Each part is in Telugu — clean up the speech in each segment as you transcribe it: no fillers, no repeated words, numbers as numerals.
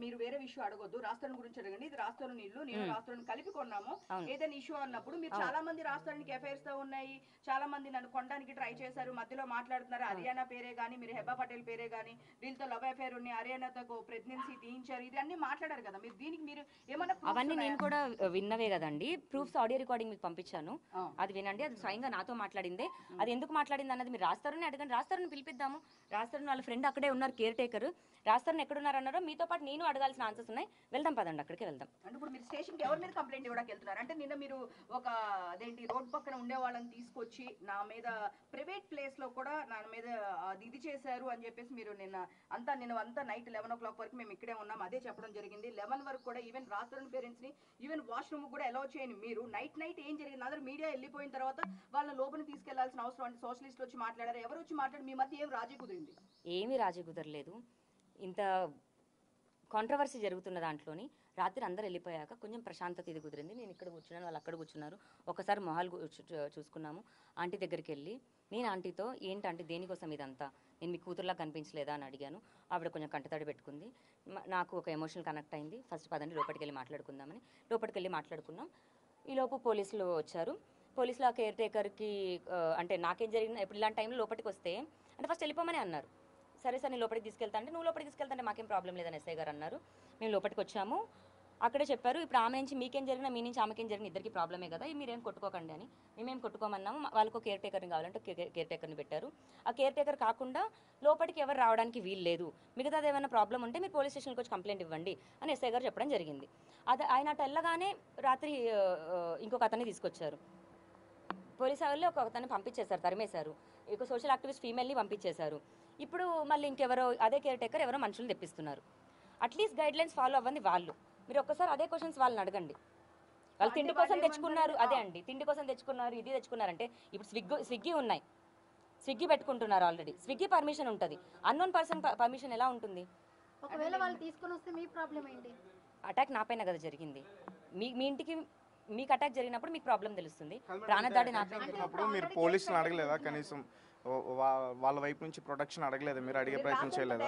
మీరు వేరే విషయం అడగొద్దు, రాష్ట్రం గురించి అడగండి. ఇది రాష్ట్రం నీళ్లు, నేను రాష్ట్రం కలిపి కొన్నాము. ఏదైనా ఇష్యూ అన్నప్పుడు మీరు చాలా మంది రాష్ట్రానికి ఎఫైర్స్ తో ఉన్నాయి, చాలా మంది నన్ను కొనడానికి ట్రై చేశారు, మధ్యలో మాట్లాడుతున్నారు. హర్యానా పేరే గానీ, మీరు హెబ్బా పటేల్ పేరే గానీ, వీళ్ళతో లవ్ అఫైర్ ఉన్నాయి, హర్యానాతో ప్రెగ్నెన్సీ తీయించారు, ఇది అన్ని మాట్లాడారు కదా. మీరు దీనికి మీరు ఏమన్నా అవన్నీ నేను కూడా విన్నవే కదండి. ప్రూఫ్స్ ఆడియో రికార్డింగ్ మీకు పంపించాను, అది వినండి. అది స్వయంగా నాతో మాట్లాడిందే. అది ఎందుకు మాట్లాడింది అన్నది మీరు రాస్తారని అడగండి. రాస్తారని పిలిపిద్దాము. రాస్తారు వాళ్ళ ఫ్రెండ్ అక్కడే ఉన్నారు, కేర్ టేకర్. రాస్తారని ఎక్కడున్నారు అన్నారో మీతో పాటు నేను అడగాల్సిన ఆన్సర్స్ ఉన్నాయి. వెళ్దాం పదండి, అక్కడికి వెళ్దాం. అంటే ఇప్పుడు మీరు స్టేషన్కి ఎవరి మీద కంప్లైంట్ ఇవ్వడానికి వెళ్తున్నారు? అంటే నిన్న మీరు ఒక అదేంటి రోడ్ పక్కన ఉండే వాళ్ళని తీసుకొచ్చి నా మీద ప్రైవేట్ ప్లేస్ లో కూడా నా మీద ఇది చేశారు అని చెప్పేసి మీరు నిన్న అంతా నైట్ 11 o'clock వరకు మేము ఇక్కడే ఉన్నాం, అదే చెప్పడం జరిగింది. 11 వరకు కూడా ఈవెన్ రాష్ట్రం పేరెంట్స్ ని ఈవెన్ వాష్రూమ్ కూడా అలౌ చేయని మీరు నైట్ ఏం జరిగింది? అందరూ మీడియా వెళ్ళిపోయిన తర్వాత వాళ్ళ లోపల తీసుకెళ్లాల్సిన అవసరం అంటే సోషలిస్టులు వచ్చి మాట్లాడారు, ఎవరు వచ్చి మాట్లాడి మీ మధ్య ఏం రాజీ కుదిరింది? ఏమీ రాజీ కుదరలేదు. ఇంత కాంట్రవర్సీ జరుగుతున్న దాంట్లోని రాత్రి అందరు వెళ్ళిపోయాక కొంచెం ప్రశాంతత ఇది కుదిరింది. నేను ఇక్కడ కూర్చున్నాను, వాళ్ళు అక్కడ కూర్చున్నారు. ఒకసారి మొహాలు చూసుకున్నాము. ఆంటీ దగ్గరికి వెళ్ళి నేను ఆంటీతో ఏంటంటే దేనికోసం ఇదంతా, నేను మీ కూతురులా కనిపించలేదా అని అడిగాను. ఆవిడ కొంచెం కంటతడి పెట్టుకుంది. నాకు ఒక ఎమోషనల్ కనెక్ట్ అయింది. ఫస్ట్ పదండి లోపలికి వెళ్ళి మాట్లాడుకుందామని లోపలికి వెళ్ళి మాట్లాడుకున్నాం. ఈలోపు పోలీసులు వచ్చారు. పోలీసులు ఆ కేర్ టేకర్కి అంటే నాకేం జరిగింది, ఇప్పుడు ఇలాంటి టైంలో లోపలికి వస్తే అంటే ఫస్ట్ వెళ్ళిపోమని అన్నారు. సరే సార్ నేను లోపలికి తీసుకెళ్తా అంటే, నువ్వు లోపలికి తీసుకెళ్తాంటే మాకేం ప్రాబ్లం లేదని ఎస్ఐ గారు అన్నారు. మేము లోపలికి వచ్చాము. అక్కడే చెప్పారు, ఇప్పుడు ఆమె నుంచి మీకేం జరిగినా మీ నుంచి ఆమెకేం జరిగిన ఇద్దరికి ప్రాబ్లమే కదా, మీరేం కొట్టుకోకండి అని. మేమేం కొట్టుకోమన్నాము. వాళ్ళకు కేర్ టేకర్ని కావాలంటే కేర్ టేకర్ని పెట్టారు. ఆ కేర్ టేకర్ కాకుండా లోపలికి ఎవరు రావడానికి వీలు లేదు, మిగతాది ఏమైనా ప్రాబ్లం ఉంటే మీరు పోలీస్ స్టేషన్కి వచ్చి కంప్లైంట్ ఇవ్వండి అని ఎస్ఐ గారు చెప్పడం జరిగింది. అది ఆయన అటు వెళ్ళగానే రాత్రి ఇంకొక అతన్ని తీసుకొచ్చారు. పోలీసు వాళ్ళు ఒక అతన్ని పంపించేశారు, తరిమేశారు. ఇక సోషల్ యాక్టివిస్ట్ ఫీమేల్ని పంపించేశారు. ఇప్పుడు మళ్ళీ ఇంకెవరో అదే కేర్ టేకర్ ఎవరో మనుషులు తెప్పిస్తున్నారు. అట్లీస్ట్ గైడ్ లైన్స్ ఫాలో అవ్వండి వాళ్ళు. మీరు ఒక్కసారి అదే క్వశ్చన్స్ వాళ్ళని అడగండి. వాళ్ళు తిండి కోసం తెచ్చుకున్నారు, అదే అండి తిండి కోసం తెచ్చుకున్నారు, ఇది తెచ్చుకున్నారంటే ఇప్పుడు స్విగ్గీ ఉన్నాయి, స్విగ్గీ పెట్టుకుంటున్నారు ఆల్రెడీ. స్విగ్గీ పర్మిషన్ ఉంటుంది, అన్నోన్ పర్సన్ పర్మిషన్ ఎలా ఉంటుంది? ఒకవేళ వాళ్ళు తీసుకొని వస్తే మీ ప్రాబ్లం ఏంటి? అటాక్ నా పైన కదా జరిగింది. మీ ఇంటికి మీకు అటాక్ జరిగినప్పుడు మీకు ప్రాబ్లం తెలుస్తుంది. ప్రాణదాడి నా పైన. మీరు పోలీసులు అడగలేదా కనీసం? వాళ్ళ వైపు నుంచి ప్రొటెక్షన్ అడగలేదు, మీరు అడిగే ప్రయత్నం చేయలేదా?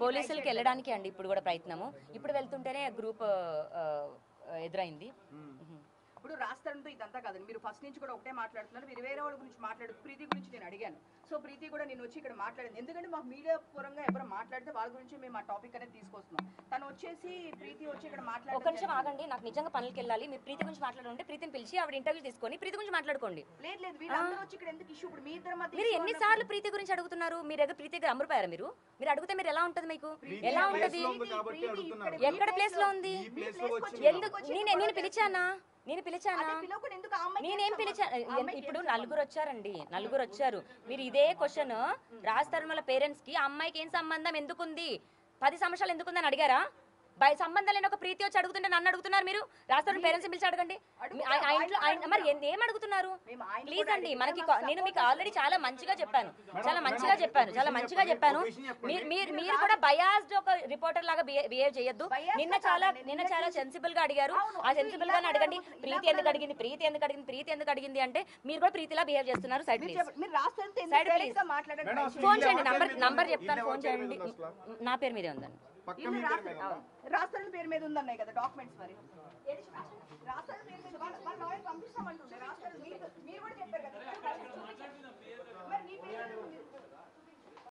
పోలీసులకి వెళ్ళడానికి అండి ఇప్పుడు కూడా ప్రయత్నము. ఇప్పుడు వెళ్తుంటేనే గ్రూప్ ఎదురైంది. ఇప్పుడు రాష్ట్రంతో ఇదంతా కాదండి, మీరు ఫస్ట్ నుంచి కూడా ఒకటే మాట్లాడుతున్నారు. మీరు వేరే వాళ్ళ గురించి మాట్లాడు, ప్రీతి గురించి నేను అడిగాను. సో ప్రీతి కూడా నేను వచ్చి ఇక్కడ మాట్లాడింది, ఎందుకంటే మాకు మీడియా పరంగా ఎవరు మాట్లాడితే వాళ్ళ గురించి మేము ఆ టాపిక్ అనేది తీసుకొస్తున్నాం. తను వచ్చేసి ప్రీతి వచ్చి ఇక్కడ మాట్లాడి ఒక నిమిషం ఆగండి, నాకు నిజంగా పనులకి వెళ్ళాలి. మీరు ప్రీతి గురించి మాట్లాడుంటే ప్రీతిని పిలిచి ఆవిడ ఇంటర్వ్యూ తీసుకొని ప్రీతి గురించి మాట్లాడుకోండి. లేదు వీళ్ళందరూ వచ్చి ఇక్కడ ఎందుకు ఇష్యూ? ఇప్పుడు మీ ఇద్దరు మధ్య మీరు ఎన్నిసార్లు ప్రీతి గురించి అడుగుతున్నారు? మీరు దగ్గర ప్రీతి దగ్గర అమరుపోయారా? మీరు అడిగితే మీరు ఎలా ఉంటుంది, మీకు ఎలా ఉంటుంది? ఎక్కడ ప్లేస్ లో ఉంది? ఎందుకు నేను పిలిచానా? నేనేం పిలిచాను? ఇప్పుడు నలుగురు వచ్చారు. మీరు ఇదే క్వశ్చన్ రాస్తారు వాళ్ళ పేరెంట్స్ కి, అమ్మాయికి ఏం సంబంధం ఎందుకుంది, 10 సంవత్సరాలు ఎందుకుందని అడిగారా? సంబంధం లేని ఒక ప్రీతి వచ్చి అడుగుతుంటే నన్ను అడుగుతున్నారు మీరు. రాష్ట్రంలో పేరెంట్స్ పిలిచి అడగండి. మరి ఏం అడుగుతున్నారు ప్లీజ్ అండి. మనకి నేను మీకు ఆల్రెడీ చాలా మంచిగా చెప్పాను. మీరు కూడా బయాస్డ్ ఒక రిపోర్టర్ లాగా బిహేవ్ చేయొద్దు. నిన్న చాలా సెన్సిబుల్ గా అడిగారు. ఆ సెన్సిబుల్ గానే అడగండి. ప్రీతి ఎందుకు అడిగింది అంటే మీరు కూడా ప్రీతిలా బిహేవ్ చేస్తున్నారు. Side please. ఫోన్ చేయండి, నంబర్ చెప్తాను, ఫోన్ చేయండి. నా పేరు మీదే ఉందండి. రాష్ట్రం పేరు మీద ఉందన్నాయి కదా డాక్యుమెంట్స్. మరి రాష్ట్రం పేరు మీద వాళ్ళ లాయర్ పంపిస్తామంటుండే. రాష్ట్రం